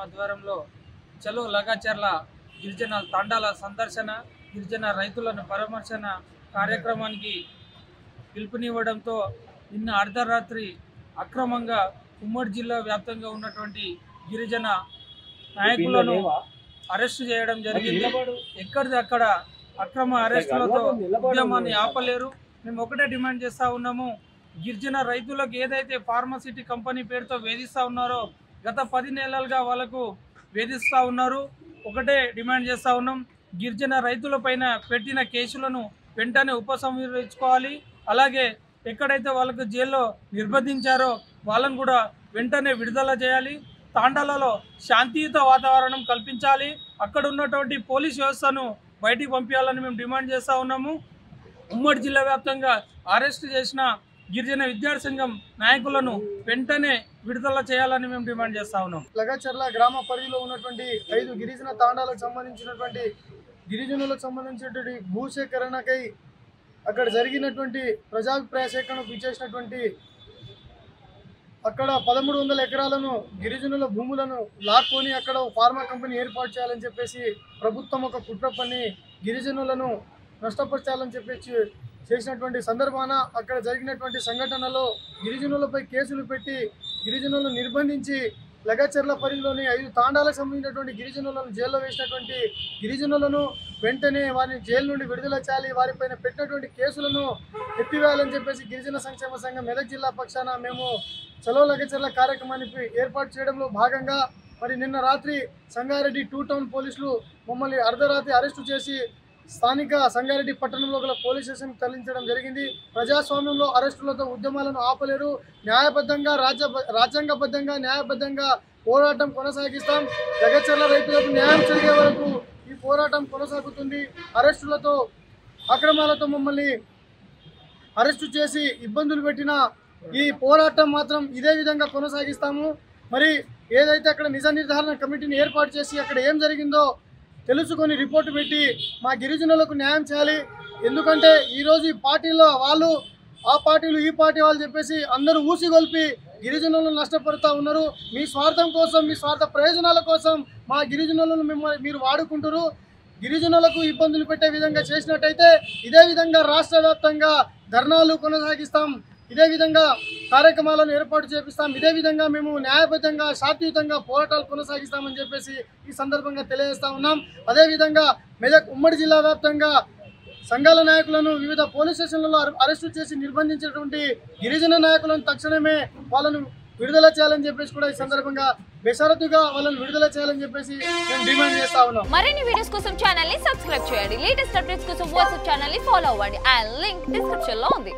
ఆధ్వర్యంలో చలో లగాచర్ల గిరిజన తాండాల సందర్శన, గిరిజన రైతులను పరామర్శన కార్యక్రమానికి పిలుపునివ్వడంతో నిన్న అర్ధరాత్రి అక్రమంగా ఉమ్మడి జిల్లా వ్యాప్తంగా ఉన్నటువంటి గిరిజన నాయకులను అరెస్టు చేయడం జరిగింది. ఎక్కడిది అక్కడ అక్రమ అరెస్టులతో ఉద్యమాన్ని ఆపలేరు. మేము ఒకటే డిమాండ్ చేస్తూ ఉన్నాము, గిరిజన రైతులకు ఏదైతే ఫార్మాసిటీ కంపెనీ పేరుతో వేధిస్తూ ఉన్నారో గత 10 నెలలుగా వాళ్ళకు వేధిస్తూ ఉన్నారు. ఒకటే డిమాండ్ చేస్తూ ఉన్నాం, గిరిజన రైతుల పైన పెట్టిన కేసులను వెంటనే ఉపసంహరించుకోవాలి. అలాగే ఎక్కడైతే వాళ్ళకు జైల్లో నిర్బంధించారో వాళ్ళను కూడా వెంటనే విడుదల చేయాలి. తాండాలలో శాంతియుత వాతావరణం కల్పించాలి. అక్కడ ఉన్నటువంటి పోలీస్ వ్యవస్థను బయటికి పంపించాలని మేము డిమాండ్ చేస్తూ ఉన్నాము. ఉమ్మడి జిల్లా వ్యాప్తంగా అరెస్టు చేసిన గిరిజన విద్యార్థి సంఘం నాయకులను వెంటనే విడుదల చేయాలని మేము డిమాండ్ చేస్తా ఉన్నాం. లగాచర్ల గ్రామ పరిధిలో ఉన్నటువంటి 5 గిరిజన తాండాలకు సంబంధించినటువంటి గిరిజనులకు సంబంధించినటువంటి భూసేకరణకై అక్కడ జరిగినటువంటి ప్రజాభిప్రాయ సేకరణకు ఇచ్చేసినటువంటి అక్కడ 1300 ఎకరాలను గిరిజనుల భూములను లాక్కొని అక్కడ ఫార్మా కంపెనీ ఏర్పాటు చేయాలని చెప్పేసి ప్రభుత్వం ఒక కుట్ర పన్ని గిరిజనులను నష్టపరచాలని చెప్పేసి చేసినటువంటి సందర్భాన అక్కడ జరిగినటువంటి సంఘటనలో గిరిజనులపై కేసులు పెట్టి గిరిజనులను నిర్బంధించి లగాచర్ల పరిధిలోని 5 తాండాలకు సంబంధించినటువంటి గిరిజనులను జైల్లో వేసినటువంటి గిరిజనులను వెంటనే వారిని జైలు నుండి విడుదల చేయాలి, వారిపైన పెట్టినటువంటి కేసులను ఎత్తివేయాలని చెప్పేసి గిరిజన సంక్షేమ సంఘం మెదక్ జిల్లా పక్షాన మేము చలో లగాచర్ల కార్యక్రమానికి ఏర్పాటు చేయడంలో భాగంగా మరి నిన్న రాత్రి సంగారెడ్డి 2 టౌన్ పోలీసులు మమ్మల్ని అర్ధరాత్రి అరెస్టు చేసి స్థానిక సంగారెడ్డి పట్టణంలో గల పోలీస్ స్టేషన్కి తరలించడం జరిగింది. ప్రజాస్వామ్యంలో అరెస్టులతో ఉద్యమాలను ఆపలేరు. న్యాయబద్ధంగా రాజ్యాంగబద్ధంగా న్యాయబద్ధంగా పోరాటం కొనసాగిస్తాం. లగాచర్ల రైతులకు న్యాయం జరిగే వరకు ఈ పోరాటం కొనసాగుతుంది. అరెస్టులతో అక్రమాలతో మమ్మల్ని అరెస్టు చేసి ఇబ్బందులు పెట్టిన ఈ పోరాటం మాత్రం ఇదే విధంగా కొనసాగిస్తాము. మరి ఏదైతే అక్కడ నిజ నిర్ధారణ కమిటీని ఏర్పాటు చేసి అక్కడ ఏం జరిగిందో తెలుసుకొని రిపోర్టు పెట్టి మా గిరిజనులకు న్యాయం చేయాలి. ఎందుకంటే ఈరోజు ఈ పార్టీలో వాళ్ళు ఆ పార్టీలు ఈ పార్టీ వాళ్ళు చెప్పేసి అందరూ ఊసిగొల్పి గిరిజనులను నష్టపడుతూ ఉన్నారు. మీ స్వార్థం కోసం, మీ స్వార్థ ప్రయోజనాల కోసం మా గిరిజనులను మీరు వాడుకుంటారు. గిరిజనులకు ఇబ్బందులు పెట్టే విధంగా చేసినట్టయితే ఇదే విధంగా రాష్ట్ర వ్యాప్తంగా ధర్నాలు కొనసాగిస్తాం, ఇదే విధంగా కార్యక్రమాలను ఏర్పాటు చేపిస్తాం, ఇదే విధంగా మేము న్యాయబద్ధంగా శాంతియుతంగా పోరాటాలు కొనసాగిస్తామని చెప్పేసి ఈ సందర్భంగా తెలియజేస్తా ఉన్నాం. అదేవిధంగా మెదక్ ఉమ్మడి జిల్లా వ్యాప్తంగా సంఘాల నాయకులను వివిధ పోలీస్ స్టేషన్లలో అరెస్టు చేసి నిర్బంధించినటువంటి గిరిజన నాయకులను తక్షణమే వాళ్ళను విడుదల చేయాలని చెప్పేసి కూడా ఈ సందర్భంగా బేషరతుగా వాళ్ళని విడుదల చేయాలని చెప్పేసి మేము డిమాండ్ చేస్తా ఉన్నాం. మరిన్ని వీడియోస్ కోసం ఛానల్ ని సబ్స్క్రైబ్ చేయండి. లేటెస్ట్ అప్డేట్స్ కోసం వాట్సాప్ ఛానల్ ని ఫాలో అవ్వండి. ఆ లింక్ డిస్క్రిప్షన్ లో ఉంది.